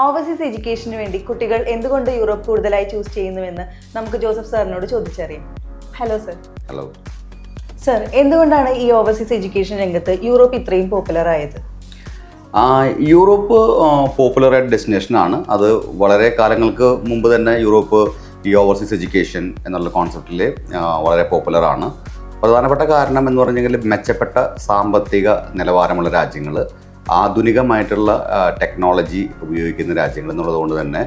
Overseas എഡ്യൂക്കേഷന് വേണ്ടി കുട്ടികൾ എന്തുകൊണ്ട് യൂറോപ്പ് കൂടുതലായി ചൂസ് ചെയ്യുന്നുവെന്ന് നമുക്ക് ജോസഫ് സാറിനോട് ചോദിച്ചറിയാം. Hello sir. ഹലോ സർ, എന്തുകൊണ്ടാണ് ഈ ഓവർസീസ് എഡ്യൂക്കേഷൻ രംഗത്ത് യൂറോപ്പ് ഇത്രയും പോപ്പുലർ ആയത്? യൂറോപ്പ് പോപ്പുലറായ ഡെസ്റ്റിനേഷനാണ്. അത് വളരെ കാലങ്ങൾക്ക് മുമ്പ് തന്നെ യൂറോപ്പ് ഈ ഓവർസീസ് എഡ്യൂക്കേഷൻ എന്നുള്ള കോൺസെപ്റ്റിൽ വളരെ പോപ്പുലറാണ്. പ്രധാനപ്പെട്ട കാരണം എന്ന് പറഞ്ഞെങ്കിൽ മെച്ചപ്പെട്ട സാമ്പത്തിക നിലവാരമുള്ള രാജ്യങ്ങൾ, ആധുനികമായിട്ടുള്ള ടെക്നോളജി ഉപയോഗിക്കുന്ന രാജ്യങ്ങൾ എന്നുള്ളതുകൊണ്ട് തന്നെ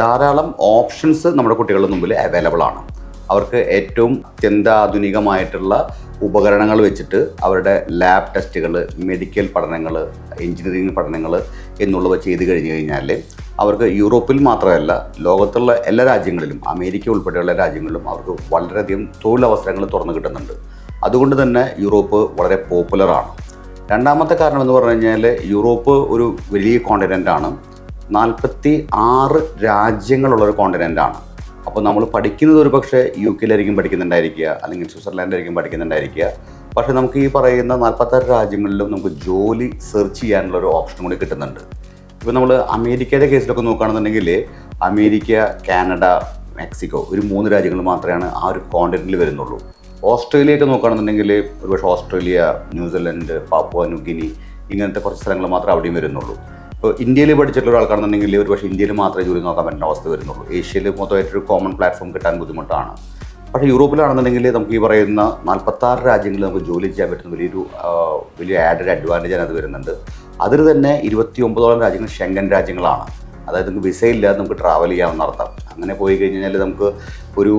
ധാരാളം ഓപ്ഷൻസ് നമ്മുടെ കുട്ടികളുടെ മുമ്പിൽ അവൈലബിൾ ആണ്. അവർക്ക് ഏറ്റവും അത്യന്താധുനികമായിട്ടുള്ള ഉപകരണങ്ങൾ വെച്ചിട്ട് അവരുടെ ലാബ് ടെസ്റ്റുകൾ, മെഡിക്കൽ പഠനങ്ങൾ, എഞ്ചിനീയറിംഗ് പഠനങ്ങൾ എന്നുള്ളവ ചെയ്ത് കഴിഞ്ഞ് കഴിഞ്ഞാൽ അവർക്ക് യൂറോപ്പിൽ മാത്രമല്ല ലോകത്തുള്ള എല്ലാ രാജ്യങ്ങളിലും, അമേരിക്ക ഉൾപ്പെടെയുള്ള രാജ്യങ്ങളിലും അവർക്ക് വളരെയധികം തൊഴിലവസരങ്ങൾ തുറന്നു കിട്ടുന്നുണ്ട്. അതുകൊണ്ട് തന്നെ യൂറോപ്പ് വളരെ പോപ്പുലറാണ്. രണ്ടാമത്തെ കാരണം എന്ന് പറഞ്ഞു കഴിഞ്ഞാൽ യൂറോപ്പ് ഒരു വലിയ കോണ്ടിനെൻ്റാണ്. 46 രാജ്യങ്ങളുള്ളൊരു കോണ്ടിനെൻ്റാണ്. അപ്പോൾ നമ്മൾ പഠിക്കുന്നത് ഒരു പക്ഷേ UK-യിലായിരിക്കും പഠിക്കുന്നുണ്ടായിരിക്കുക, അല്ലെങ്കിൽ സ്വിറ്റ്സർലാൻഡിലായിരിക്കും പഠിക്കുന്നുണ്ടായിരിക്കുക. പക്ഷേ നമുക്ക് ഈ പറയുന്ന 46 രാജ്യങ്ങളിലും നമുക്ക് ജോലി സെർച്ച് ചെയ്യാനുള്ള ഒരു ഓപ്ഷൻ കൂടി കിട്ടുന്നുണ്ട്. ഇപ്പോൾ നമ്മൾ അമേരിക്കയുടെ കേസിലൊക്കെ നോക്കുകയാണെന്നുണ്ടെങ്കിൽ അമേരിക്ക, കാനഡ, മെക്സിക്കോ ഒരു 3 രാജ്യങ്ങൾ മാത്രമാണ് ആ ഒരു കോണ്ടിനെൻറ്റിൽ വരുന്നുള്ളൂ. ഓസ്ട്രേലിയയൊക്കെ നോക്കുകയാണെന്നുണ്ടെങ്കിൽ ഒരുപക്ഷെ ഓസ്ട്രേലിയ, ന്യൂസിലൻഡ്, പാപ്പുവ ന്യൂഗിനി ഇങ്ങനത്തെ കുറച്ച് സ്ഥലങ്ങൾ മാത്രമേ അവിടെയും വരുന്നുള്ളൂ. ഇപ്പോൾ ഇന്ത്യയിൽ പഠിച്ചിട്ടുള്ള ഒരാൾക്കാണെന്നുണ്ടെങ്കിൽ ഒരുപക്ഷെ ഇന്ത്യയിൽ മാത്രമേ ജോലി നോക്കാൻ പറ്റുന്ന അവസ്ഥ വരുന്നുള്ളൂ. ഏഷ്യയിൽ മൊത്തമായിട്ടൊരു കോമൺ പ്ലാറ്റ്ഫോം കിട്ടാൻ ബുദ്ധിമുട്ടാണ്. പക്ഷേ യൂറോപ്പിലാണെന്നുണ്ടെങ്കിൽ നമുക്ക് ഈ പറയുന്ന 46 രാജ്യങ്ങളിൽ നമുക്ക് ജോലി ചെയ്യാൻ പറ്റുന്ന വലിയ ആഡഡ് അഡ്വാൻറ്റേജ് അത് വരുന്നുണ്ട്. അതിൽ തന്നെ 29ഓളം രാജ്യങ്ങൾ ഷെങ്കൻ രാജ്യങ്ങളാണ്. അതായത് നമുക്ക് വിസയില്ലാതെ നമുക്ക് ട്രാവൽ ചെയ്യാമെന്ന് അർത്ഥം. അങ്ങനെ പോയി കഴിഞ്ഞാൽ നമുക്ക് ഒരു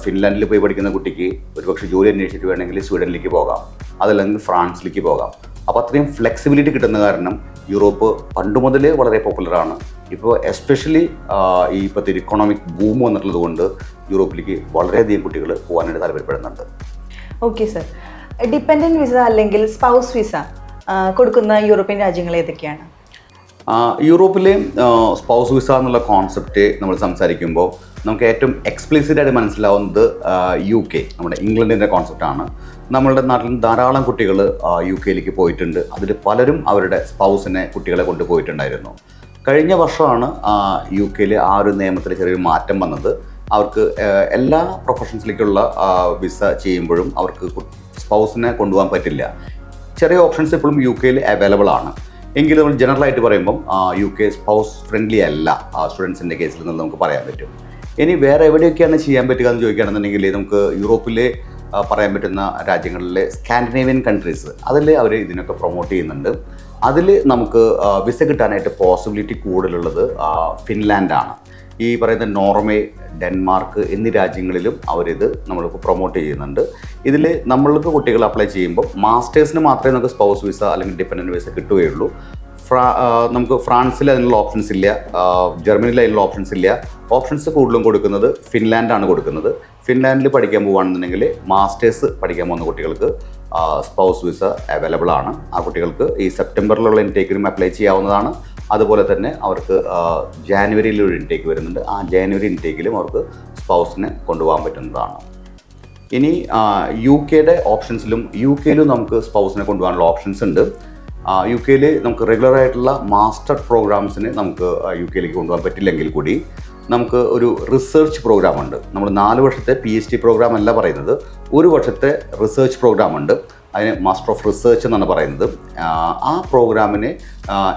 ഫിൻലാൻഡിൽ പോയി പഠിക്കുന്ന കുട്ടിക്ക് ഒരുപക്ഷെ ജോലി അന്വേഷിച്ചിട്ട് വേണമെങ്കിൽ സ്വീഡനിലേക്ക് പോകാം, അതല്ലെങ്കിൽ ഫ്രാൻസിലേക്ക് പോകാം. അപ്പോൾ അത്രയും ഫ്ലെക്സിബിലിറ്റി കിട്ടുന്ന കാരണം യൂറോപ്പ് പണ്ട് മുതലേ വളരെ പോപ്പുലറാണ്. ഇപ്പോൾ എസ്പെഷ്യലി ഈ ഇപ്പോഴത്തെ ഒരു ഇക്കണോമിക് ബൂം വന്നിട്ടുള്ളത് കൊണ്ട് യൂറോപ്പിലേക്ക് വളരെയധികം കുട്ടികൾ പോകാനായിട്ട് താല്പര്യപ്പെടുന്നുണ്ട്. ഓക്കെ സർ, ഡിപ്പെൻഡൻറ്റ് വിസ അല്ലെങ്കിൽ സ്പൗസ് വിസ കൊടുക്കുന്ന യൂറോപ്യൻ രാജ്യങ്ങൾ ഏതൊക്കെയാണ്? യൂറോപ്പിലെ സ്പൗസ് വിസ എന്നുള്ള കോൺസെപ്റ്റ് നമ്മൾ സംസാരിക്കുമ്പോൾ നമുക്ക് ഏറ്റവും എക്സ്പ്ലിസിറ്റ് ആയിട്ട് മനസ്സിലാവുന്നത് UK, നമ്മുടെ ഇംഗ്ലണ്ടിൻ്റെ കോൺസെപ്റ്റാണ്. നമ്മളുടെ നാട്ടിൽ ധാരാളം കുട്ടികൾ UK-യിലേക്ക് പോയിട്ടുണ്ട്. അതിൽ പലരും അവരുടെ സ്പൗസിനെ, കുട്ടികളെ കൊണ്ടുപോയിട്ടുണ്ടായിരുന്നു. കഴിഞ്ഞ വർഷമാണ് UK-യിൽ ആ ഒരു നിയമത്തിൽ ചെറിയൊരു മാറ്റം വന്നത്. അവർക്ക് എല്ലാ പ്രൊഫഷൻസിലേക്കുള്ള വിസ ചെയ്യുമ്പോഴും അവർക്ക് സ്പൗസിനെ കൊണ്ടുപോകാൻ പറ്റില്ല. ചെറിയ ഓപ്ഷൻസ് ഇപ്പോഴും UK-യിൽ അവൈലബിൾ ആണ്. എങ്കിലും നമ്മൾ ജനറലായിട്ട് പറയുമ്പം UK സ്പൗസ് ഫ്രണ്ട്ലി അല്ല സ്റ്റുഡൻസിൻ്റെ കേസിൽ നിന്ന് നമുക്ക് പറയാൻ പറ്റും. ഇനി വേറെ എവിടെയൊക്കെയാണ് ചെയ്യാൻ പറ്റുക എന്ന് ചോദിക്കുകയാണെന്നുണ്ടെങ്കിൽ നമുക്ക് യൂറോപ്പിലെ പറയാൻ പറ്റുന്ന രാജ്യങ്ങളിലെ സ്കാൻഡിനേവിയൻ കൺട്രീസ്, അതിൽ അവർ ഇതിനൊക്കെ പ്രൊമോട്ട് ചെയ്യുന്നുണ്ട്. അതിൽ നമുക്ക് വിസ കിട്ടാനായിട്ട് പോസിബിലിറ്റി കൂടുതലുള്ളത് ഫിൻലാൻഡാണ്. ഈ പറയുന്ന നോർവേ, ഡെൻമാർക്ക് എന്നീ രാജ്യങ്ങളിലും അവരിത് നമ്മൾക്ക് പ്രൊമോട്ട് ചെയ്യുന്നുണ്ട്. ഇതിൽ നമ്മൾക്ക് കുട്ടികൾ അപ്ലൈ ചെയ്യുമ്പോൾ മാസ്റ്റേഴ്സിന് മാത്രമേ നമുക്ക് സ്പൗസ് വിസ അല്ലെങ്കിൽ ഡിപ്പെൻഡൻറ്റ് വിസ കിട്ടുകയുള്ളൂ. നമുക്ക് ഫ്രാൻസിൽ അതിനുള്ള ഓപ്ഷൻസ് ഇല്ല, ജർമ്മനിയിൽ അതിനുള്ള ഓപ്ഷൻസ് ഇല്ല. ഓപ്ഷൻസ് കൂടുതലും കൊടുക്കുന്നത് ഫിൻലാൻഡാണ് കൊടുക്കുന്നത്. ഫിൻലാൻഡിൽ പഠിക്കാൻ പോകുകയാണെന്നുണ്ടെങ്കിൽ മാസ്റ്റേഴ്സ് പഠിക്കാൻ പോകുന്ന കുട്ടികൾക്ക് സ്പൗസ് വിസ അവൈലബിൾ ആണ്. ആ കുട്ടികൾക്ക് ഈ സെപ്റ്റംബറിലുള്ള ഇൻടേക്കിനും അപ്ലൈ ചെയ്യാവുന്നതാണ്. അതുപോലെ തന്നെ അവർക്ക് ജാനുവരിയിൽ ഒരു ഇൻടേക്ക് വരുന്നുണ്ട്. ആ ജാനുവരി ഇൻടേക്കിലും അവർക്ക് സ്പൗസിനെ കൊണ്ടുപോകാൻ പറ്റുന്നതാണ്. ഇനി UK-യുടെ ഓപ്ഷൻസിലും UK-യിലും നമുക്ക് സ്പൗസിനെ കൊണ്ടുപോകാനുള്ള ഓപ്ഷൻസ് ഉണ്ട്. UK-യിൽ നമുക്ക് റെഗുലറായിട്ടുള്ള മാസ്റ്റർ പ്രോഗ്രാംസിന് നമുക്ക് UK-യിലേക്ക് കൊണ്ടുപോകാൻ പറ്റില്ലെങ്കിൽ കൂടി നമുക്ക് ഒരു റിസർച്ച് പ്രോഗ്രാം ഉണ്ട്. നമ്മൾ 4 വർഷത്തെ PhD പ്രോഗ്രാം അല്ല പറയുന്നത്, 1 വർഷത്തെ റിസർച്ച് പ്രോഗ്രാം ഉണ്ട്. അതിന് മാസ്റ്റർ ഓഫ് റിസർച്ച് എന്നാണ് പറയുന്നത്. ആ പ്രോഗ്രാമിന്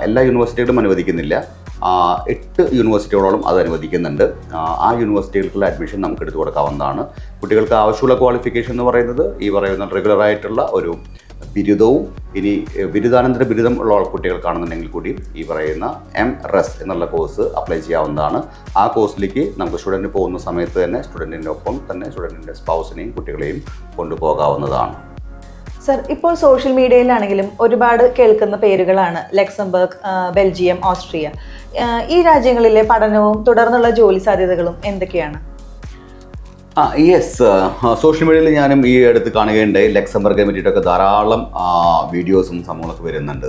എല്ലാ യൂണിവേഴ്സിറ്റികളും അനുവദിക്കുന്നില്ല. 8 യൂണിവേഴ്സിറ്റികളോളം അത് അനുവദിക്കുന്നുണ്ട്. ആ യൂണിവേഴ്സിറ്റികൾക്കുള്ള അഡ്മിഷൻ നമുക്ക് എടുത്തു കൊടുക്കാവുന്നതാണ്. കുട്ടികൾക്ക് ആവശ്യമുള്ള ക്വാളിഫിക്കേഷൻ എന്ന് പറയുന്നത് ഈ പറയുന്ന റെഗുലറായിട്ടുള്ള ഒരു ബിരുദവും, ഇനി ബിരുദാനന്തര ബിരുദം ഉള്ള കുട്ടികൾക്കാണെന്നുണ്ടെങ്കിൽ കൂടി ഈ പറയുന്ന MRes എന്നുള്ള കോഴ്സ് അപ്ലൈ ചെയ്യാവുന്നതാണ്. ആ കോഴ്സിലേക്ക് നമുക്ക് സ്റ്റുഡൻറ്റ് പോകുന്ന സമയത്ത് തന്നെ സ്റ്റുഡൻറ്റിൻ്റെ ഒപ്പം തന്നെ സ്റ്റുഡൻറ്റിൻ്റെ സ്പൗസിനെയും കുട്ടികളെയും കൊണ്ടുപോകാവുന്നതാണ്. സർ, ഇപ്പോൾ സോഷ്യൽ മീഡിയയിലാണെങ്കിലും ഒരുപാട് കേൾക്കുന്ന പേരുകളാണ് ലക്സംബർഗ്, ബെൽജിയം, ഓസ്ട്രിയ. ഈ രാജ്യങ്ങളിലെ പഠനവും തുടർന്നുള്ള ജോലി സാധ്യതകളും എന്തൊക്കെയാണ്? യെസ്, സോഷ്യൽ മീഡിയയിൽ ഞാനും ഈ അടുത്ത് കാണുകയുണ്ടായി. ലക്സംബർഗിനെ പറ്റിയിട്ടൊക്കെ ധാരാളം വീഡിയോസും സംഭവങ്ങളൊക്കെ വരുന്നുണ്ട്.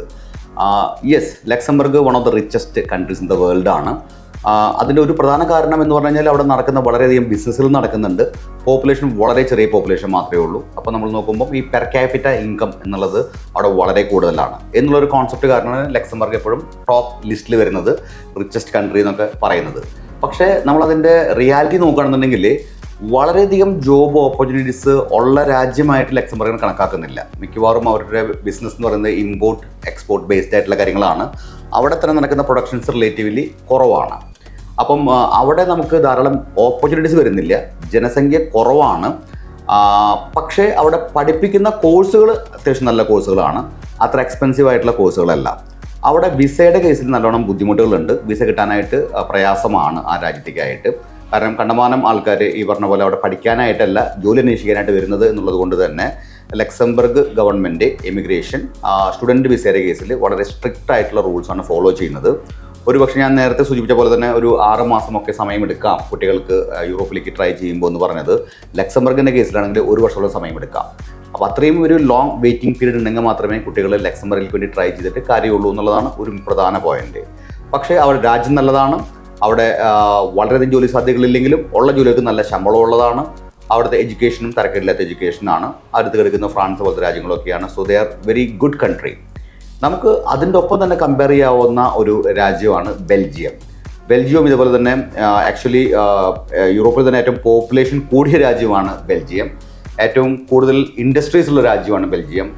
Yes, Luxembourg one of the richest countries in the world ആണ്. അതിൻ്റെ ഒരു പ്രധാന കാരണം എന്ന് പറഞ്ഞു കഴിഞ്ഞാൽ അവിടെ നടക്കുന്ന വളരെയധികം ബിസിനസ്സുകൾ നടക്കുന്നുണ്ട്. പോപ്പുലേഷൻ വളരെ ചെറിയ പോപ്പുലേഷൻ മാത്രമേ ഉള്ളൂ. അപ്പോൾ നമ്മൾ നോക്കുമ്പോൾ ഈ പെർ ക്യാപിറ്റ ഇൻകം എന്നുള്ളത് അവിടെ വളരെ കൂടുതലാണ് എന്നുള്ളൊരു കോൺസെപ്റ്റ് കാരണമാണ് ലക്സംബർഗ് എപ്പോഴും ടോപ്പ് ലിസ്റ്റിൽ വരുന്നത്, റിച്ചസ്റ്റ് കൺട്രി എന്നൊക്കെ പറയുന്നത്. പക്ഷേ നമ്മളതിൻ്റെ റിയാലിറ്റി നോക്കുകയാണെന്നുണ്ടെങ്കിൽ വളരെയധികം ജോബ് ഓപ്പർച്യൂണിറ്റീസ് ഉള്ള രാജ്യമായിട്ട് ലക്സംബർഗിനെ കണക്കാക്കുന്നില്ല. മിക്കവാറും അവരുടെ ബിസിനസ് എന്ന് പറയുന്നത് ഇമ്പോർട്ട് എക്സ്പോർട്ട് ബേസ്ഡ് ആയിട്ടുള്ള കാര്യങ്ങളാണ്. അവിടെ തന്നെ നടക്കുന്ന പ്രൊഡക്ഷൻസ് റിലേറ്റീവ്ലി കുറവാണ്. അപ്പം അവിടെ നമുക്ക് ധാരാളം ഓപ്പർച്യൂണിറ്റീസ് വരുന്നില്ല, ജനസംഖ്യ കുറവാണ്. പക്ഷേ അവിടെ പഠിപ്പിക്കുന്ന കോഴ്സുകൾ അത്യാവശ്യം നല്ല കോഴ്സുകളാണ്, അത്ര എക്സ്പെൻസീവ് ആയിട്ടുള്ള കോഴ്സുകളല്ല. അവിടെ വിസയുടെ കേസിൽ നല്ലോണം ബുദ്ധിമുട്ടുകളുണ്ട്. വിസ കിട്ടാനായിട്ട് പ്രയാസമാണ് ആ രാജ്യത്തേക്കായിട്ട്. കാരണം കണ്ടമാനം ആൾക്കാർ ഈ പറഞ്ഞ പോലെ അവിടെ പഠിക്കാനായിട്ടല്ല ജോലി അന്വേഷിക്കാനായിട്ട് വരുന്നത് എന്നുള്ളത് കൊണ്ട് തന്നെ ലക്സംബർഗ് ഗവൺമെൻറ് ഇമിഗ്രേഷൻ സ്റ്റുഡൻറ്റ് വിസയുടെ കേസിൽ വളരെ സ്ട്രിക്റ്റ് ആയിട്ടുള്ള റൂൾസാണ് ഫോളോ ചെയ്യുന്നത്. ഒരുപക്ഷെ ഞാൻ നേരത്തെ സൂചിപ്പിച്ച പോലെ തന്നെ ഒരു 6 മാസമൊക്കെ സമയമെടുക്കാം കുട്ടികൾക്ക് യൂറോപ്പിലേക്ക് ട്രൈ ചെയ്യുമ്പോൾ എന്ന് പറഞ്ഞത്. ലക്സംബർഗിൻ്റെ കേസിലാണെങ്കിൽ 1 വർഷത്തോളം സമയമെടുക്കാം. അപ്പോൾ അത്രയും ഒരു ലോങ് വെയിറ്റിംഗ് പീരീഡ് ഉണ്ടെങ്കിൽ മാത്രമേ കുട്ടികൾ ലക്സംബർഗിലേക്ക് വേണ്ടി ട്രൈ ചെയ്തിട്ട് കാര്യമുള്ളൂ എന്നുള്ളതാണ് ഒരു പ്രധാന പോയിന്റ്. പക്ഷേ അവർ രാജ്യം നല്ലതാണ്, അവിടെ വളരെയധികം ജോലി സാധ്യതകളില്ലെങ്കിലും ഉള്ള ജോലികൾക്ക് നല്ല ശമ്പളം ഉള്ളതാണ്. അവിടുത്തെ എഡ്യൂക്കേഷനും തരക്കേടില്ലാത്ത എഡ്യൂക്കേഷനാണ്. അടുത്ത് കിടക്കുന്ന ഫ്രാൻസ് പോലത്തെ രാജ്യങ്ങളൊക്കെയാണ്. So they are very good country. നമുക്ക് അതിൻ്റെ ഒപ്പം തന്നെ കമ്പയർ ചെയ്യാവുന്ന ഒരു രാജ്യമാണ് ബെൽജിയം. ബെൽജിയം ഇതുപോലെ തന്നെ ആക്ച്വലി യൂറോപ്പിൽ തന്നെ ഏറ്റവും പോപ്പുലേഷൻ കൂടിയ രാജ്യമാണ് ബെൽജിയം. ഏറ്റവും കൂടുതൽ ഇൻഡസ്ട്രീസ് ഉള്ള രാജ്യമാണ് ബെൽജിയം.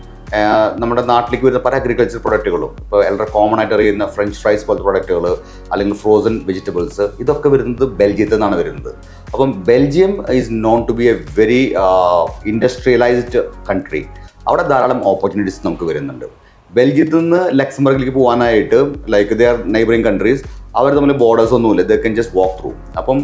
നമ്മുടെ നാട്ടിലേക്ക് വരുന്ന പല അഗ്രികൾച്ചർ പ്രൊഡക്റ്റുകളും, ഇപ്പോൾ വളരെ കോമൺ ആയിട്ട് അറിയുന്ന ഫ്രഞ്ച് ഫ്രൈസ് പോലത്തെ പ്രൊഡക്റ്റുകൾ അല്ലെങ്കിൽ ഫ്രോസൺ വെജിറ്റബിൾസ്, ഇതൊക്കെ വരുന്നത് ബെൽജിയത്തിൽ നിന്നാണ് വരുന്നത്. അപ്പം Belgium is known to be a very industrialised country. അവിടെ ധാരാളം ഓപ്പർച്യൂണിറ്റീസ് നമുക്ക് വരുന്നുണ്ട്. ബെൽജിയത്തിൽ നിന്ന് ലക്സംബർഗിലേക്ക് പോകാനായിട്ട് like they are neighbouring countries, അവർ തമ്മിൽ ബോർഡേഴ്സ് ഒന്നുമില്ല, ദേ കൻ ജസ്റ്റ് വാക്ക് ത്രൂ. അപ്പം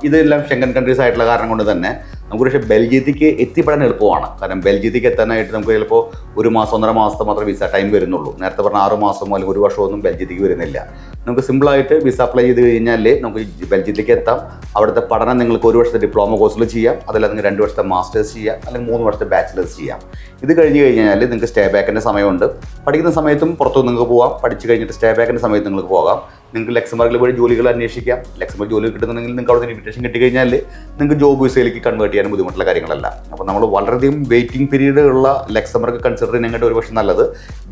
ഇതെല്ലാം ഷെങ്കൻ കൺട്രീസ് ആയിട്ടുള്ള കാരണം കൊണ്ട് തന്നെ നമുക്ക് പക്ഷേ ബെൽജിയത്തേക്ക് എത്തിപ്പെടാൻ എളുപ്പമാണ്. കാരണം ബെൽജിയത്തേക്ക് എത്താനായിട്ട് നമുക്ക് ചിലപ്പോൾ 1 മാസം 1.5 മാസത്തെ മാത്രമേ വിസ ടൈം വരുന്നുള്ളൂ. നേരത്തെ പറഞ്ഞ 6 മാസമോ അല്ലെങ്കിൽ 1 വർഷമൊന്നും ബെൽജിയത്തേക്ക് വരുന്നില്ല. നമുക്ക് സിമ്പിളായിട്ട് വിസ അപ്ലൈ ചെയ്ത് കഴിഞ്ഞാൽ നമുക്ക് ബെൽജിയത്തേക്ക് എത്താം. അവിടുത്തെ പഠനം നിങ്ങൾക്ക് 1 വർഷത്തെ ഡിപ്ലോമ കോഴ്സിൽ ചെയ്യാം, അതല്ലാതെ 2 വർഷത്തെ മാസ്റ്റേഴ്സ് ചെയ്യാം, അല്ലെങ്കിൽ 3 വർഷത്തെ ബാച്ചിലേഴ്സ് ചെയ്യാം. ഇത് കഴിഞ്ഞ് കഴിഞ്ഞാൽ നിങ്ങൾക്ക് സ്റ്റേ ബാക്കിൻ്റെ സമയമുണ്ട്. പഠിക്കുന്ന സമയത്തും പുറത്തു നിങ്ങൾക്ക് പോകാം, പഠിച്ച് കഴിഞ്ഞിട്ട് സ്റ്റേ ബാക്കിൻ്റെ സമയത്ത് നിങ്ങൾക്ക് പോകാം. നിങ്ങൾക്ക് ലക്സംബർഗിൽ പോയി ജോലികൾ അന്വേഷിക്കാം. ലക്സംബർഗ് ജോലി കിട്ടുന്നുണ്ടെങ്കിൽ നിങ്ങൾക്ക് അവിടെ ഇൻവിറ്റേഷൻ കിട്ടിക്കഴിഞ്ഞാൽ നിങ്ങൾക്ക് ജോബ് വിസയിലേക്ക് കൺവേർട്ട് ചെയ്യാൻ ബുദ്ധിമുട്ടുള്ള കാര്യങ്ങളല്ല. അപ്പോൾ നമ്മൾ വളരെയധികം വെയിറ്റിംഗ് പീരീഡ് ഉള്ള ലക്സംബർഗ് കൺസിഡർ ചെയ്യുന്നതിനായിട്ട് ഒരു പക്ഷേ നല്ലത്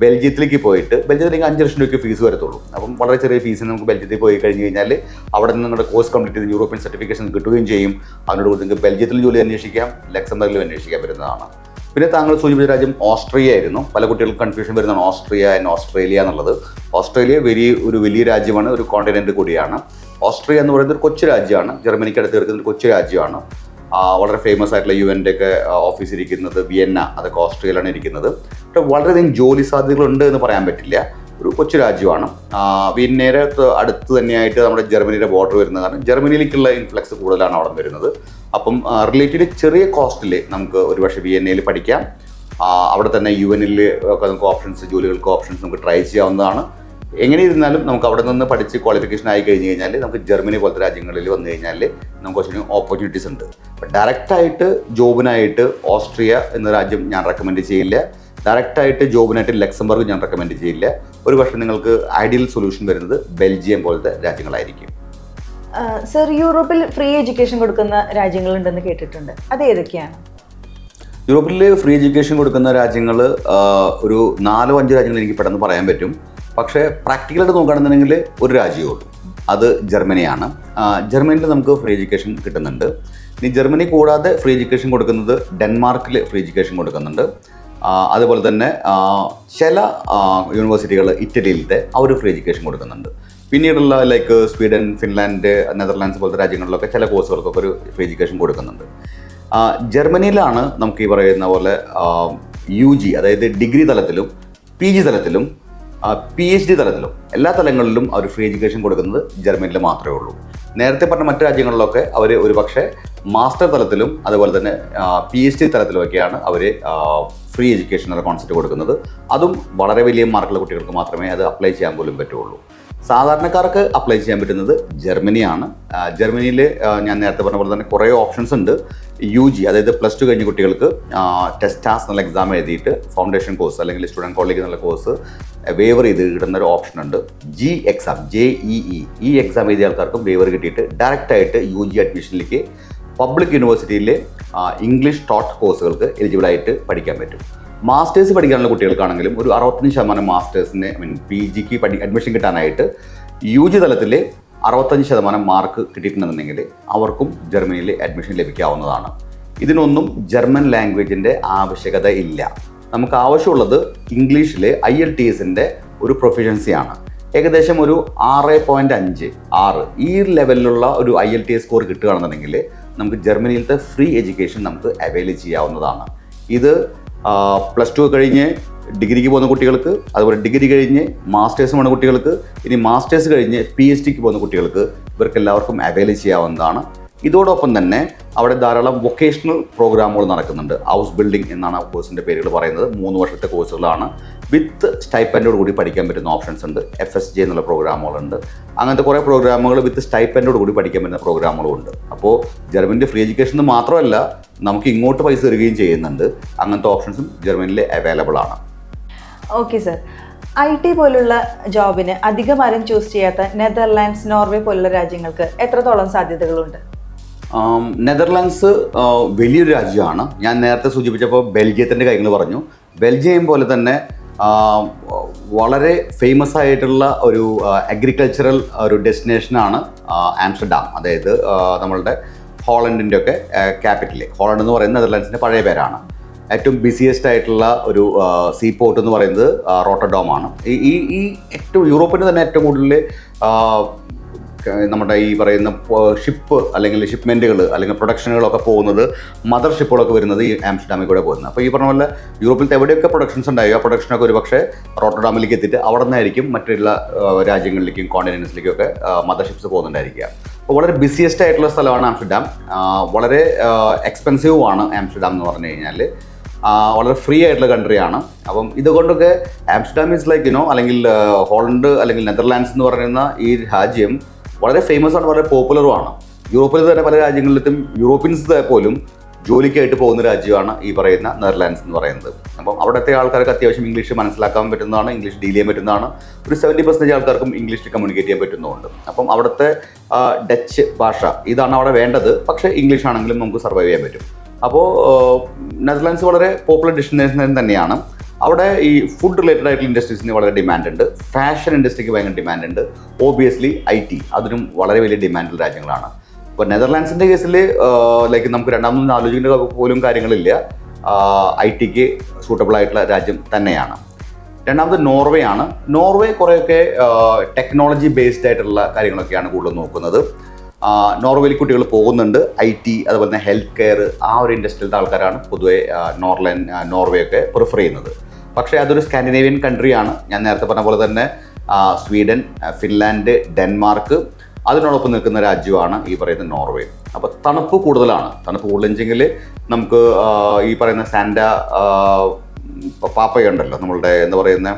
ബെൽജിയത്തിലേക്ക് പോയിട്ട്, ബെൽജിയത്തിലേക്ക് 5 ലക്ഷം രൂപയ്ക്ക് ഫീസ് വരത്തുള്ളൂ. അപ്പം വളരെ ചെറിയ ഫീസിന് നമുക്ക് ബെൽജിയത്തിൽ പോയി കഴിഞ്ഞ് കഴിഞ്ഞാൽ അവിടെ നിന്ന് നിങ്ങളുടെ കോഴ്സ് കംപ്ലീറ്റ് ചെയ്ത് യൂറോപ്യൻ സർട്ടിഫിക്കേഷൻ കിട്ടുകയും ചെയ്യും. അതിനോട് നിങ്ങൾക്ക് ബെൽജിയത്തിൽ ജോലി അന്വേഷിക്കാം, ലക്സംബർഗിലും അന്വേഷിക്കാൻ പറ്റുന്നതാണ്. പിന്നെ താങ്കൾ സൂചിപ്പിച്ച രാജ്യം ഓസ്ട്രിയ ആയിരുന്നു. പല കുട്ടികൾക്ക് കൺഫ്യൂഷൻ വരുന്നതാണ് ഓസ്ട്രിയ ആൻഡ് ഓസ്ട്രേലിയ എന്നുള്ളത്. ഓസ്ട്രേലിയ വലിയ രാജ്യമാണ്, ഒരു കോണ്ടിനെൻ്റ് കൂടിയാണ്. ഓസ്ട്രിയ എന്ന് പറയുന്നത് ഒരു കൊച്ചു രാജ്യമാണ്, ജർമ്മനിക്ക് അടുത്ത് കിടക്കുന്ന ഒരു കൊച്ചു രാജ്യമാണ്. വളരെ ഫേമസ് ആയിട്ടുള്ള UN ഒക്കെ ഓഫീസ് ഇരിക്കുന്നത് വിയന്ന, അതൊക്കെ ഓസ്ട്രിയയിലാണ് ഇരിക്കുന്നത്. പക്ഷേ വളരെയധികം ജോലി സാധ്യതകളുണ്ട് എന്ന് പറയാൻ പറ്റില്ല. ഒരു കൊച്ചു രാജ്യമാണ്. വിയന്നയുടെ അടുത്ത് തന്നെയായിട്ട് നമ്മുടെ ജർമ്മനിയുടെ ബോർഡർ വരുന്നത് കാരണം ജർമ്മനിയിലേക്കുള്ള ഇൻഫ്ലക്സ് കൂടുതലാണ് അവിടെ വരുന്നത്. അപ്പം റിലേറ്റീവ്ലി ചെറിയ കോസ്റ്റിൽ നമുക്ക് ഒരുപക്ഷെ വിയന്നയിൽ പഠിക്കാം. അവിടെ തന്നെ UN ഒക്കെ നമുക്ക് ഓപ്ഷൻസ്, ജോലികൾക്ക് ഓപ്ഷൻസ് നമുക്ക് ട്രൈ ചെയ്യാവുന്നതാണ്. എങ്ങനെ ഇരുന്നാലും നമുക്ക് അവിടെ നിന്ന് പഠിച്ച് ക്വാളിഫിക്കേഷൻ ആയി കഴിഞ്ഞ് കഴിഞ്ഞാൽ നമുക്ക് ജർമ്മനി പോലത്തെ രാജ്യങ്ങളിൽ വന്നു കഴിഞ്ഞാൽ നമുക്ക് കുറച്ച് ഓപ്പർച്യൂണിറ്റീസ് ഉണ്ട്. ഡയറക്റ്റായിട്ട് ജോബിനായിട്ട് ഓസ്ട്രിയ എന്ന രാജ്യം ഞാൻ റെക്കമെൻഡ് ചെയ്യില്ല. ഡയറക്റ്റായിട്ട് ജോബിനായിട്ട് ലക്സംബർഗ് ഞാൻ റെക്കമെൻഡ് ചെയ്യില്ല. ഒരു പക്ഷേ നിങ്ങൾക്ക് ഐഡിയൽ സൊല്യൂഷൻ വരുന്നത് ബെൽജിയം പോലത്തെ രാജ്യങ്ങളായിരിക്കും. സർ, യൂറോപ്പിൽ ഫ്രീ എഡ്യൂക്കേഷൻ കൊടുക്കുന്ന രാജ്യങ്ങളുണ്ടെന്ന് കേട്ടിട്ടുണ്ട്, അത് ഏതൊക്കെയാണ്? യൂറോപ്പിൽ ഫ്രീ എഡ്യൂക്കേഷൻ കൊടുക്കുന്ന രാജ്യങ്ങൾ ഒരു 4-5 രാജ്യങ്ങൾ എനിക്ക് പെട്ടെന്ന് പറയാൻ പറ്റും. പക്ഷേ പ്രാക്ടിക്കലായിട്ട് നോക്കുകയാണെന്നുണ്ടെങ്കിൽ ഒരു രാജ്യമേ ഉള്ളൂ, അത് ജർമ്മനിയാണ്. ജർമ്മനിയിൽ നമുക്ക് ഫ്രീ എഡ്യൂക്കേഷൻ കിട്ടുന്നുണ്ട്. ഇനി ജർമ്മനി കൂടാതെ ഫ്രീ എഡ്യൂക്കേഷൻ കൊടുക്കുന്നത് ഡെൻമാർക്കിൽ ഫ്രീ എഡ്യൂക്കേഷൻ കൊടുക്കുന്നുണ്ട്. അതുപോലെ തന്നെ ചില യൂണിവേഴ്സിറ്റികൾ ഇറ്റലിയിലത്തെ അവർ ഫ്രീ എഡ്യൂക്കേഷൻ കൊടുക്കുന്നുണ്ട്. പിന്നീടുള്ള ലൈക്ക് സ്വീഡൻ, ഫിൻലാൻഡ്, നെതർലാൻഡ്സ് പോലത്തെ രാജ്യങ്ങളിലൊക്കെ ചില കോഴ്സുകൾക്കൊക്കെ ഒരു ഫ്രീ എഡ്യൂക്കേഷൻ കൊടുക്കുന്നുണ്ട്. ജർമ്മനിയിലാണ് നമുക്ക് ഈ പറയുന്ന പോലെ UG, അതായത് ഡിഗ്രി തലത്തിലും PG തലത്തിലും PhD തലത്തിലും എല്ലാ തലങ്ങളിലും അവർ ഫ്രീ എഡ്യൂക്കേഷൻ കൊടുക്കുന്നത് ജർമ്മനിയിൽ മാത്രമേ ഉള്ളൂ. നേരത്തെ പറഞ്ഞ മറ്റു രാജ്യങ്ങളിലൊക്കെ അവർ ഒരു പക്ഷേ മാസ്റ്റർ തലത്തിലും അതുപോലെ തന്നെ PhD തലത്തിലുമൊക്കെയാണ് അവർ ഫ്രീ എഡ്യൂക്കേഷൻ എന്ന കോൺസെപ്റ്റ് കൊടുക്കുന്നത്. അതും വളരെ വലിയ മാർക്കുള്ള കുട്ടികൾക്ക് മാത്രമേ അത് അപ്ലൈ ചെയ്യാൻ പോലും പറ്റുള്ളൂ. സാധാരണക്കാർക്ക് അപ്ലൈ ചെയ്യാൻ പറ്റുന്നത് ജർമ്മനിയാണ്. ജർമ്മനിയിൽ ഞാൻ നേരത്തെ പറഞ്ഞ പോലെ തന്നെ കുറേ ഓപ്ഷൻസ് ഉണ്ട്. UG അതായത് +2 കഴിഞ്ഞ കുട്ടികൾക്ക് ടെസ്റ്റാസ് എന്നുള്ള എക്സാം എഴുതിയിട്ട് ഫൗണ്ടേഷൻ കോഴ്സ് അല്ലെങ്കിൽ സ്റ്റുഡൻറ്റ് കോളേജ് എന്നുള്ള കോഴ്സ് വേവർ ചെയ്ത് കിട്ടുന്ന ഒരു ഓപ്ഷൻ ഉണ്ട്. JEE ഈ എക്സാം എഴുതിയ ആൾക്കാർക്കും വേവർ കിട്ടിയിട്ട് ഡയറക്റ്റായിട്ട് UG അഡ്മിഷനിലേക്ക് പബ്ലിക് യൂണിവേഴ്സിറ്റിയിലെ ഇംഗ്ലീഷ് ടോട്ട് കോഴ്സുകൾക്ക് എലിജിബിളായിട്ട് പഠിക്കാൻ പറ്റും. മാസ്റ്റേഴ്സ് പഠിക്കാനുള്ള കുട്ടികൾക്കാണെങ്കിലും ഒരു 65% മാസ്റ്റേഴ്സിന് PGക്ക് അഡ്മിഷൻ കിട്ടാനായിട്ട് UG തലത്തിൽ 65% മാർക്ക് കിട്ടിയിട്ടുണ്ടെന്നുണ്ടെങ്കിൽ അവർക്കും ജർമ്മനിയിൽ അഡ്മിഷൻ ലഭിക്കാവുന്നതാണ്. ഇതിനൊന്നും ജർമ്മൻ ലാംഗ്വേജിൻ്റെ ആവശ്യകത ഇല്ല. നമുക്ക് ആവശ്യമുള്ളത് ഇംഗ്ലീഷിൽ IELTSൻ്റെ ഒരു പ്രൊഫിഷ്യൻസിയാണ്. ഏകദേശം ഒരു 6.5 ഈ ലെവലിലുള്ള ഒരു IELTS സ്കോർ കിട്ടുകയാണെന്നുണ്ടെങ്കിൽ നമുക്ക് ജർമ്മനിയിലത്തെ ഫ്രീ എഡ്യൂക്കേഷൻ നമുക്ക് അവൈൽ ചെയ്യാവുന്നതാണ്. ഇത് +2 കഴിഞ്ഞ് ഡിഗ്രിക്ക് പോകുന്ന കുട്ടികൾക്ക്, അതുപോലെ ഡിഗ്രി കഴിഞ്ഞ് മാസ്റ്റേഴ്സ് പോകുന്ന കുട്ടികൾക്ക്, ഇനി മാസ്റ്റേഴ്സ് കഴിഞ്ഞ് PhDക്ക് പോകുന്ന കുട്ടികൾക്ക് ഇവർക്കെല്ലാവർക്കും അവൈൽ ചെയ്യാവുന്നതാണ്. ഇതോടൊപ്പം തന്നെ അവിടെ ധാരാളം വൊക്കേഷണൽ പ്രോഗ്രാമുകൾ നടക്കുന്നുണ്ട്. ഹൗസ് ബിൽഡിംഗ് എന്നാണ് ആ കോഴ്സിൻ്റെ പേരുകൾ പറയുന്നത്. 3 വർഷത്തെ കോഴ്സുകളാണ്. വിത്ത് സ്റ്റൈപ്പൻഡോട് കൂടി പഠിക്കാൻ പറ്റുന്ന ഓപ്ഷൻസ് ഉണ്ട്. FSJ എന്നുള്ള പ്രോഗ്രാമുകളുണ്ട്. അങ്ങനത്തെ കുറേ പ്രോഗ്രാമുകൾ വിത്ത് സ്റ്റൈപ്പൻഡോട് കൂടി പഠിക്കാൻ പറ്റുന്ന പ്രോഗ്രാമുകളും ഉണ്ട്. അപ്പോൾ ജർമ്മനിൻ്റെ ഫ്രീ എഡ്യൂക്കേഷൻ മാത്രമല്ല, നമുക്ക് ഇങ്ങോട്ട് പൈസ തരികയും ചെയ്യുന്നുണ്ട്. അങ്ങനത്തെ ഓപ്ഷൻസും ജർമ്മനിയിൽ അവൈലബിൾ ആണ്. ഓക്കെ സർ, IT പോലുള്ള ജോബിന് അധികം ആരും ചൂസ് ചെയ്യാത്ത നെതർലാൻഡ്സ്, നോർവേ പോലുള്ള രാജ്യങ്ങൾക്ക് എത്രത്തോളം സാധ്യതകളുണ്ട്? നെതർലാൻഡ്സ് വലിയൊരു രാജ്യമാണ്. ഞാൻ നേരത്തെ സൂചിപ്പിച്ചപ്പോൾ ബെൽജിയത്തിൻ്റെ കാര്യങ്ങൾ പറഞ്ഞു. ബെൽജിയം പോലെ തന്നെ വളരെ ഫേമസ് ആയിട്ടുള്ള ഒരു അഗ്രികൾച്ചറൽ ഒരു ഡെസ്റ്റിനേഷനാണ് ആംസ്റ്റർഡാം. അതായത് നമ്മളുടെ ഹോളണ്ടിൻ്റെ ഒക്കെ ക്യാപിറ്റൽ. ഹോളണ്ട് എന്ന് പറയുന്നത് നെതർലാൻഡ്സിൻ്റെ പഴയ പേരാണ്. ഏറ്റവും ബിസിയസ്റ്റ് ആയിട്ടുള്ള ഒരു സീ പോർട്ട് എന്ന് പറയുന്നത് റോട്ടർഡാം ആണ്. ഈ ഏറ്റവും യൂറോപ്പിന് തന്നെ ഏറ്റവും കൂടുതൽ നമ്മുടെ ഈ പറയുന്ന ഷിപ്പ് അല്ലെങ്കിൽ ഷിപ്മെൻറ്റുകൾ അല്ലെങ്കിൽ പ്രൊഡക്ഷനുകളൊക്കെ പോകുന്നത്, മദർ ഷിപ്പുകളൊക്കെ വരുന്നത് ഈ ആംസ്റ്റർഡാമിൽ കൂടെ പോകുന്നത്. അപ്പോൾ ഈ പറഞ്ഞ പോലെ യൂറോപ്പിലത്തെ എവിടെയൊക്കെ പ്രൊഡക്ഷൻസ് ഉണ്ടായോ ആ പ്രൊഡക്ഷനൊക്കെ ഒരു പക്ഷേ റോട്ടർഡാമിലേക്ക് എത്തിയിട്ട് അവിടെ നിന്നായിരിക്കും മറ്റുള്ള രാജ്യങ്ങളിലേക്കും കോണ്ടിനെൻറ്റ്സിലേക്കും ഒക്കെ മദർ ഷിപ്സ് പോകുന്നുണ്ടായിരിക്കുക. അപ്പോൾ വളരെ ബിസിയസ്റ്റ് ആയിട്ടുള്ള സ്ഥലമാണ് ആംസ്റ്റർഡാം. വളരെ എക്സ്പെൻസീവുമാണ് ആംസ്റ്റർഡാം എന്ന് പറഞ്ഞു കഴിഞ്ഞാൽ. വളരെ ഫ്രീ ആയിട്ടുള്ള കൺട്രിയാണ്. അപ്പം ഇതുകൊണ്ടൊക്കെ ആംസ്റ്റർഡാം ഈസ് ലൈക്ക് അല്ലെങ്കിൽ ഹോളണ്ട് അല്ലെങ്കിൽ നെതർലാൻഡ്സ് എന്ന് പറയുന്ന ഈ രാജ്യം വളരെ ഫേമസ് ആണ്, വളരെ പോപ്പുലറുമാണ്. യൂറോപ്പിൽ തന്നെ പല രാജ്യങ്ങളിലും യൂറോപ്യൻസ് പോലും ജോലിക്കായിട്ട് പോകുന്ന രാജ്യമാണ് ഈ പറയുന്ന നെതർലാൻഡ്സ് എന്ന് പറയുന്നത്. അപ്പം അവിടുത്തെ ആൾക്കാർക്ക് അത്യാവശ്യം ഇംഗ്ലീഷ് മനസ്സിലാക്കാൻ പറ്റുന്നതാണ്, ഇംഗ്ലീഷ് ഡീൽ ചെയ്യാൻ പറ്റുന്നതാണ്. ഒരു 70% ആൾക്കാർക്കും ഇംഗ്ലീഷിൽ കമ്മ്യൂണിക്കേറ്റ് ചെയ്യാൻ പറ്റുന്നുണ്ട്. അപ്പം അവിടുത്തെ ഡച്ച് ഭാഷ ഇതാണ് അവിടെ വേണ്ടത്. പക്ഷേ ഇംഗ്ലീഷ് ആണെങ്കിലും നമുക്ക് സർവൈവ് ചെയ്യാൻ പറ്റും. അപ്പോൾ നെതർലാൻഡ്സ് വളരെ പോപ്പുലർ ഡെസ്റ്റിനേഷൻ തന്നെയാണ്. അവിടെ ഈ ഫുഡ് റിലേറ്റഡ് ആയിട്ടുള്ള ഇൻഡസ്ട്രീസിന് വളരെ ഡിമാൻഡ് ഉണ്ട്. ഫാഷൻ ഇൻഡസ്ട്രിക്ക് ഭയങ്കര ഡിമാൻഡ് ഉണ്ട്. ഓബിയസ്ലി IT അതിനും വളരെ വലിയ ഡിമാൻഡുള്ള രാജ്യങ്ങളാണ്. ഇപ്പോൾ നെതർലാൻഡ്സിൻ്റെ കേസിൽ ലൈക്ക് നമുക്ക് രണ്ടാമതൊന്നും ആലോചിക്കേണ്ട പോലും കാര്യങ്ങളില്ല. ITക്ക് സൂട്ടബിൾ ആയിട്ടുള്ള രാജ്യം തന്നെയാണ്. രണ്ടാമത് നോർവേ ആണ്. നോർവേ കുറേയൊക്കെ ടെക്നോളജി ബേസ്ഡ് ആയിട്ടുള്ള കാര്യങ്ങളൊക്കെയാണ് കൂടുതൽ നോക്കുന്നത്. നോർവേയിൽ കുട്ടികൾ പോകുന്നുണ്ട്. IT അതുപോലെ തന്നെ ഹെൽത്ത് കെയർ ആ ഒരു ഇൻഡസ്ട്രിയിലത്തെ ആൾക്കാരാണ് പൊതുവെ നോർവേ ഒക്കെ പ്രിഫർ ചെയ്യുന്നത്. പക്ഷേ അതൊരു സ്കാൻഡിനേവിയൻ കൺട്രിയാണ്. ഞാൻ നേരത്തെ പറഞ്ഞ പോലെ തന്നെ സ്വീഡൻ, ഫിൻലാൻഡ്, ഡെൻമാർക്ക് അതിനോടൊപ്പം നിൽക്കുന്ന രാജ്യമാണ് ഈ പറയുന്ന നോർവേ. അപ്പോൾ തണുപ്പ് കൂടുതലാണ്. തണുപ്പ് കൂടുതലെങ്കിൽ നമുക്ക് ഈ പറയുന്ന പാപ്പയുണ്ടല്ലോ നമ്മളുടെ എന്താ പറയുന്ന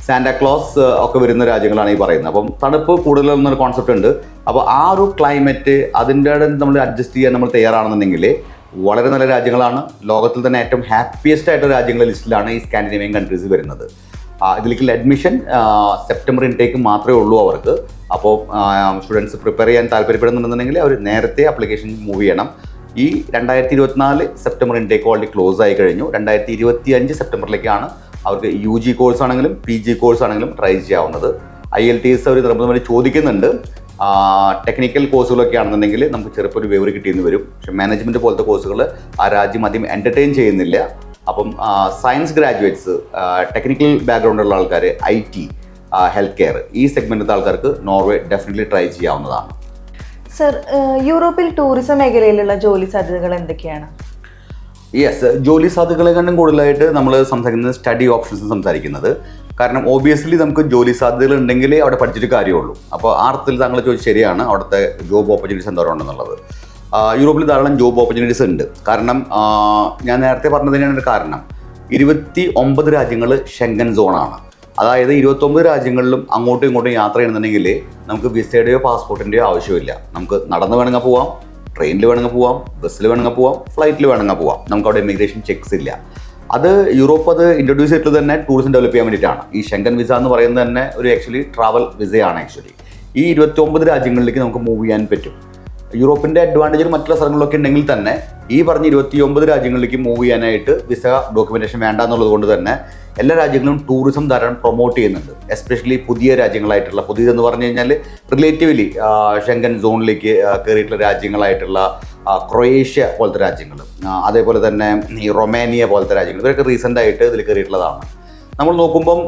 സാന്റാക്ലോസ് ഒക്കെ വരുന്ന രാജ്യങ്ങളാണ് ഈ പറയുന്നത്. അപ്പം തണുപ്പ് കൂടുതലെന്നൊരു കോൺസെപ്റ്റ് ഉണ്ട്. അപ്പോൾ ആ ഒരു ക്ലൈമറ്റ് അതിൻ്റെ നമ്മൾ അഡ്ജസ്റ്റ് ചെയ്യാൻ നമ്മൾ തയ്യാറാണെന്നുണ്ടെങ്കിൽ വളരെ നല്ല രാജ്യങ്ങളാണ്. ലോകത്തിൽ തന്നെ ഏറ്റവും ഹാപ്പിയസ്റ്റ് ആയിട്ടുള്ള രാജ്യങ്ങളുടെ ലിസ്റ്റിലാണ് ഈ സ്കാൻഡിനേവിയൻ കൺട്രീസ് വരുന്നത്. ഇതിലേക്കുള്ള അഡ്മിഷൻ സെപ്റ്റംബർ ഇൻടേക്ക് മാത്രമേ ഉള്ളൂ അവർക്ക്. അപ്പോൾ സ്റ്റുഡൻസ് പ്രിപ്പയർ ചെയ്യാൻ താല്പര്യപ്പെടുന്നുണ്ടെന്നുണ്ടെങ്കിൽ അവർ നേരത്തെ ആപ്ലിക്കേഷൻ മൂവ് ചെയ്യണം. ഈ 2024 സെപ്റ്റംബർ ഇൻടേക്ക് ഓൾറെഡി ക്ലോസ് ആയി കഴിഞ്ഞു. 2025 സെപ്റ്റംബറിലേക്കാണ് അവർക്ക് UG കോഴ്സ് ആണെങ്കിലും PG കോഴ്സ് ആണെങ്കിലും ട്രൈ ചെയ്യാവുന്നത്. IELTS അവർ നിർബന്ധമായി ചോദിക്കുന്നുണ്ട്. ടെക്നിക്കൽ കോഴ്സുകളൊക്കെ ആണെന്നുണ്ടെങ്കിൽ നമുക്ക് ചെറുപ്പം ഒരു വേവർ കിട്ടിയെന്ന് വരും. പക്ഷേ മാനേജ്മെൻറ്റ് പോലത്തെ കോഴ്സുകൾ ആ രാജ്യം അധികം എൻ്റർടൈൻ ചെയ്യുന്നില്ല. അപ്പം സയൻസ് ഗ്രാജുവേറ്റ്സ്, ടെക്നിക്കൽ ബാക്ക്ഗ്രൗണ്ടുള്ള ആൾക്കാർ, IT, ഹെൽത്ത് കെയർ ഈ സെഗ്മെൻറ്റിലത്തെ ആൾക്കാർക്ക് നോർവേ ഡെഫിനറ്റ്ലി ട്രൈ ചെയ്യാവുന്നതാണ്. സർ, യൂറോപ്പിൽ ടൂറിസം മേഖലയിലുള്ള ജോലി സാധ്യതകൾ എന്തൊക്കെയാണ്? യെസ്, ജോലി സാധ്യതകളെക്കാളും കൂടുതലായിട്ട് നമ്മൾ സംസാരിക്കുന്നത് സ്റ്റഡി ഓപ്ഷൻസ് സംസാരിക്കുന്നത്. കാരണം ഓബിയസ്ലി നമുക്ക് ജോലി സാധ്യതകൾ ഉണ്ടെങ്കിലേ അവിടെ പഠിച്ചിട്ട് കാര്യമുള്ളൂ. അപ്പോൾ ആ അർത്ഥത്തിൽ താങ്കൾ ചോദിച്ചത് ശരിയാണ്. അവിടുത്തെ ജോബ് ഓപ്പർച്യൂണിറ്റീസ് എന്തോരം ഉണ്ടെന്നുള്ളത്. യൂറോപ്പിൽ ധാരാളം ജോബ് ഓപ്പർച്യൂണിറ്റീസ് ഉണ്ട്. കാരണം ഞാൻ നേരത്തെ പറഞ്ഞതിനാണ് ഒരു കാരണം. 29 രാജ്യങ്ങൾ ഷെങ്കൻ സോണാണ്. അതായത് 29 രാജ്യങ്ങളിലും അങ്ങോട്ടും ഇങ്ങോട്ടും യാത്ര ചെയ്യുന്നുണ്ടെങ്കിൽ നമുക്ക് വിസയുടെയോ പാസ്പോർട്ടിൻ്റെയോ ആവശ്യമില്ല. നമുക്ക് നടന്ന് വേണമെങ്കിൽ പോവാം, ട്രെയിനിൽ വേണമെങ്കിൽ പോവാം, ബസ്സിൽ വേണമെങ്കിൽ പോവാം, ഫ്ലൈറ്റിൽ വേണമെങ്കിൽ പോവാം. നമുക്ക് അവിടെ ഇമിഗ്രേഷൻ ചെക്സ് ഇല്ല. അത് യൂറോപ്പ് അത് ഇൻട്രൊഡ്യൂസ് ചെയ്തിട്ട് തന്നെ ടൂറിസം ഡെവലപ്പ് ചെയ്യാൻ വേണ്ടിയിട്ടാണ്. ഈ ഷെങ്കൻ വിസ എന്ന് പറയുന്നത് തന്നെ ഒരു ആക്ച്വലി ട്രാവൽ വിസയാണ്. ആക്ച്വലി ഈ 29 രാജ്യങ്ങളിലേക്ക് നമുക്ക് മൂവ് ചെയ്യാൻ പറ്റും. യൂറോപ്പിൻ്റെ അഡ്വാൻറ്റേജുകൾ മറ്റുള്ള സ്ഥലങ്ങളിലൊക്കെ ഉണ്ടെങ്കിൽ തന്നെ ഈ പറഞ്ഞ 29 രാജ്യങ്ങളിലേക്ക് മൂവ് ചെയ്യാനായിട്ട് വിസ ഡോക്യുമെൻറ്റേഷൻ വേണ്ട എന്നുള്ളത് കൊണ്ട് തന്നെ എല്ലാ രാജ്യങ്ങളും ടൂറിസം ധാരാളം പ്രൊമോട്ട് ചെയ്യുന്നുണ്ട്. എസ്പെഷ്യലി പുതിയ രാജ്യങ്ങളായിട്ടുള്ള, പുതിയതെന്ന് പറഞ്ഞു കഴിഞ്ഞാൽ റിലേറ്റീവ്ലി ഷെങ്കൻ സോണിലേക്ക് കയറിയിട്ടുള്ള രാജ്യങ്ങളായിട്ടുള്ള ക്രൊയേഷ്യ പോലത്തെ രാജ്യങ്ങൾ, അതേപോലെ തന്നെ ഈ റൊമാനിയ പോലത്തെ രാജ്യങ്ങൾ, ഇവരൊക്കെ റീസെൻ്റായിട്ട് ഇതിൽ കയറിയിട്ടുള്ളതാണ്. നമ്മൾ നോക്കുമ്പം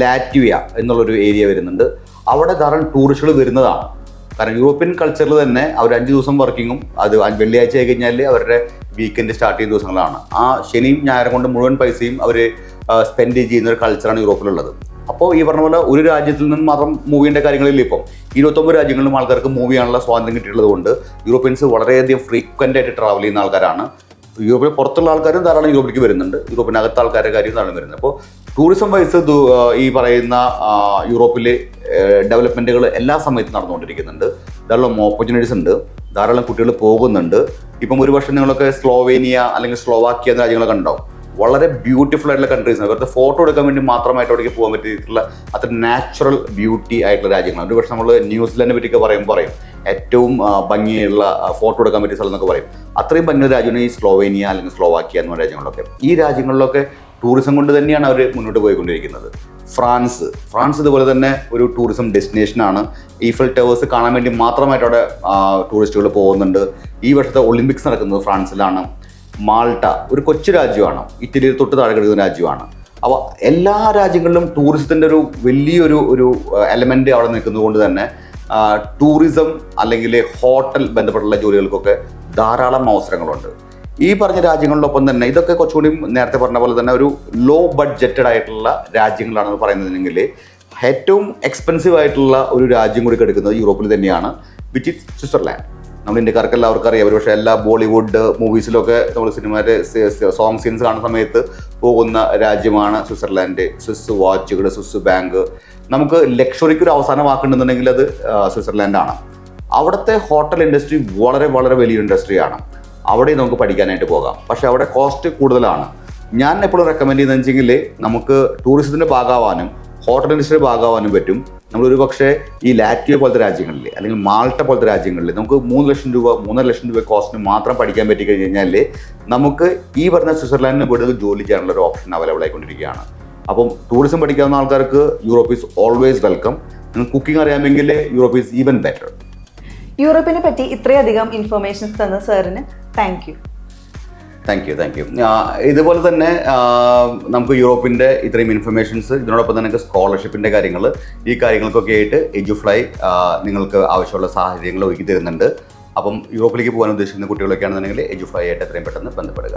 ലാറ്റ്വിയ എന്നുള്ളൊരു ഏരിയ വരുന്നുണ്ട്. അവിടെ ധാരാളം ടൂറിസ്റ്റുകൾ വരുന്നതാണ്. കാരണം യൂറോപ്യൻ കൾച്ചറിൽ തന്നെ അവർ 5 ദിവസം വർക്കിങ്ങും അത് വെള്ളിയാഴ്ച ആയി കഴിഞ്ഞാൽ അവരുടെ വീക്കെൻഡ് സ്റ്റാർട്ട് ചെയ്യുന്ന ദിവസങ്ങളാണ്. ആ ശനിയും ഞായറും കൊണ്ട് മുഴുവൻ പൈസയും അവർ സ്പെൻഡ് ചെയ്യുന്ന ഒരു കൾച്ചറാണ് യൂറോപ്പിലുള്ളത്. അപ്പോൾ ഈ പറഞ്ഞ പോലെ ഒരു രാജ്യത്തിൽ നിന്ന് മാത്രം മൂവ് ചെയ്യേണ്ട കാര്യങ്ങളില്ല. ഇപ്പം 29 രാജ്യങ്ങളിലും ആൾക്കാർക്ക് മൂവ് ചെയ്യാനുള്ള സ്വാതന്ത്ര്യം കിട്ടിയിട്ടുള്ളത് കൊണ്ട് യൂറോപ്യൻസ് വളരെയധികം ഫ്രീക്വൻ്റ് ആയിട്ട് ട്രാവൽ ചെയ്യുന്ന ആൾക്കാരാണ്. യൂറോപ്പിൽ പുറത്തുള്ള ആൾക്കാരും ധാരാളം യൂറോപ്പിലേക്ക് വരുന്നുണ്ട്, യൂറോപ്പിനകത്ത് ആൾക്കാരുടെ കാര്യം ധാരാളം വരുന്നത്. അപ്പോൾ ടൂറിസം വൈസ് ഈ പറയുന്ന യൂറോപ്പിലെ ഡെവലപ്മെൻറ്റുകൾ എല്ലാ സമയത്തും നടന്നുകൊണ്ടിരിക്കുന്നുണ്ട്. ധാരാളം ഓപ്പർച്യൂണിറ്റീസ് ഉണ്ട്, ധാരാളം കുട്ടികൾ പോകുന്നുണ്ട്. ഇപ്പം ഒരു വർഷം നിങ്ങളൊക്കെ സ്ലോവേനിയ അല്ലെങ്കിൽ സ്ലോവാക്കിയ എന്ന രാജ്യങ്ങളൊക്കെ ഉണ്ടാവും. വളരെ ബ്യൂട്ടിഫുൾ ആയിട്ടുള്ള കൺട്രീസാണ്. വെറുതെ ഫോട്ടോ എടുക്കാൻ വേണ്ടി മാത്രമായിട്ട് അവിടേക്ക് പോകാൻ പറ്റിയിട്ടുള്ള അത്ര നാച്ചുറൽ ബ്യൂട്ടി ആയിട്ടുള്ള രാജ്യങ്ങളാണ്. ഒരു പക്ഷേ നമ്മൾ ന്യൂസിലാൻഡിനെ പറ്റിയൊക്കെ പറയും ഏറ്റവും ഭംഗിയുള്ള ഫോട്ടോ എടുക്കാൻ പറ്റിയ സ്ഥലം എന്നൊക്കെ പറയും. അത്രയും ഭംഗിയുള്ള രാജ്യമാണ് ഈ സ്ലോവേനിയ അല്ലെങ്കിൽ സ്ലോവാക്കിയ എന്ന രാജ്യങ്ങളൊക്കെ. ഈ രാജ്യങ്ങളിലൊക്കെ ടൂറിസം കൊണ്ട് തന്നെയാണ് അവർ മുന്നോട്ട് പോയിക്കൊണ്ടിരിക്കുന്നത്. ഫ്രാൻസ് ഇതുപോലെ തന്നെ ഒരു ടൂറിസം ഡെസ്റ്റിനേഷനാണ്. ഈഫൽ ടവേഴ്സ് കാണാൻ വേണ്ടി മാത്രമായിട്ട് അവിടെ ടൂറിസ്റ്റുകൾ പോകുന്നുണ്ട്. ഈ വർഷത്തെ ഒളിമ്പിക്സ് നടക്കുന്നത് ഫ്രാൻസിലാണ്. മാൾട്ട ഒരു കൊച്ചു രാജ്യമാണ്, ഇറ്റലിയിൽ തൊട്ട് താഴെ കിടക്കുന്ന രാജ്യമാണ്. അപ്പോൾ എല്ലാ രാജ്യങ്ങളിലും ടൂറിസത്തിൻ്റെ ഒരു വലിയൊരു എലമെൻ്റ് അവിടെ നിൽക്കുന്നത് കൊണ്ട് തന്നെ ടൂറിസം അല്ലെങ്കിൽ ഹോട്ടൽ ബന്ധപ്പെട്ടുള്ള ജോലികൾക്കൊക്കെ ധാരാളം അവസരങ്ങളുണ്ട്. ഈ പറഞ്ഞ രാജ്യങ്ങളിലൊപ്പം തന്നെ ഇതൊക്കെ കുറച്ചുകൂടി നേരത്തെ പറഞ്ഞ പോലെ തന്നെ ഒരു ലോ ബഡ്ജറ്റഡ് ആയിട്ടുള്ള രാജ്യങ്ങളാണെന്ന് പറയുന്നതെങ്കിൽ ഏറ്റവും എക്സ്പെൻസീവ് ആയിട്ടുള്ള ഒരു രാജ്യം കൂടി കിടക്കുന്നത് യൂറോപ്പിൽ തന്നെയാണ്, വിച്ച് ഇസ് സ്വിറ്റ്സർലാൻഡ്. നമ്മൾ ഇന്ത്യക്കാർക്ക് എല്ലാവർക്കും അറിയാം. ഒരു പക്ഷേ എല്ലാ ബോളിവുഡ് മൂവീസിലൊക്കെ നമ്മൾ സിനിമയുടെ സോങ് സീൻസ് കാണുന്ന സമയത്ത് പോകുന്ന രാജ്യമാണ് സ്വിറ്റ്സർലാൻഡ്. സ്വിസ് വാച്ചുകൾ, സ്വിസ് ബാങ്ക്, നമുക്ക് ലക്ഷറിക്ക് ഒരു അവസാനം വാക്കുന്നുണ്ടെങ്കിൽ അത് സ്വിറ്റ്സർലാൻഡാണ്. അവിടുത്തെ ഹോട്ടൽ ഇൻഡസ്ട്രി വളരെ വളരെ വലിയ ഇൻഡസ്ട്രിയാണ്. അവിടെ നമുക്ക് പഠിക്കാനായിട്ട് പോകാം. പക്ഷേ അവിടെ കോസ്റ്റ് കൂടുതലാണ്. ഞാൻ എപ്പോഴും റെക്കമെൻഡ് ചെയ്യുന്നത് വെച്ചെങ്കിൽ നമുക്ക് ടൂറിസത്തിൻ്റെ ഭാഗമാവാനും ഹോട്ടൽ ഇൻഡസ്ട്രിയുടെ ഭാഗമാവാനും പറ്റും. നമ്മളൊരു പക്ഷേ ഈ ലാറ്റ്വിയ പോലത്തെ രാജ്യങ്ങളിൽ അല്ലെങ്കിൽ മാൾട്ട പോലത്തെ രാജ്യങ്ങളിൽ നമുക്ക് 3 ലക്ഷം രൂപ 3.5 ലക്ഷം രൂപ കോസ്റ്റിന് മാത്രം പഠിക്കാൻ പറ്റി കഴിഞ്ഞാൽ നമുക്ക് ഈ പറഞ്ഞ സ്വിറ്റ്സർലാൻഡിന് പോയിട്ട് ജോലി ചെയ്യാനുള്ള ഒരു ഓപ്ഷൻ അവൈലബിൾ ആയിക്കൊണ്ടിരിക്കുകയാണ്. അപ്പം ടൂറിസം പഠിക്കാവുന്ന ആൾക്കാർക്ക് യൂറോപ്പ് ഈസ് ഓൾവേസ് വെൽക്കം. നിങ്ങൾക്ക് കുക്കിംഗ് അറിയാമെങ്കിൽ യൂറോപ്പ് ഈസ് ഈവൻ ബെറ്റർ. യൂറോപ്പിനെ പറ്റി ഇത്രയധികം ഇൻഫർമേഷൻസ് തന്ന സാറിന് താങ്ക് യു. ഇതുപോലെ തന്നെ നമുക്ക് യൂറോപ്പിൻ്റെ ഇത്രയും ഇൻഫർമേഷൻസ്, ഇതിനോടൊപ്പം തന്നെ സ്കോളർഷിപ്പിൻ്റെ കാര്യങ്ങൾ, ഈ കാര്യങ്ങൾക്കൊക്കെ ആയിട്ട് എഡ്യൂഫ്ലൈ നിങ്ങൾക്ക് ആവശ്യമുള്ള സാഹചര്യങ്ങൾ ഒരുക്കി തരുന്നുണ്ട്. അപ്പം യൂറോപ്പിലേക്ക് പോകാൻ ഉദ്ദേശിക്കുന്ന കുട്ടികളൊക്കെ ആണെന്നുണ്ടെങ്കിൽ എഡ്യൂഫ്ലൈ ആയിട്ട് എത്രയും പെട്ടെന്ന് ബന്ധപ്പെടുക.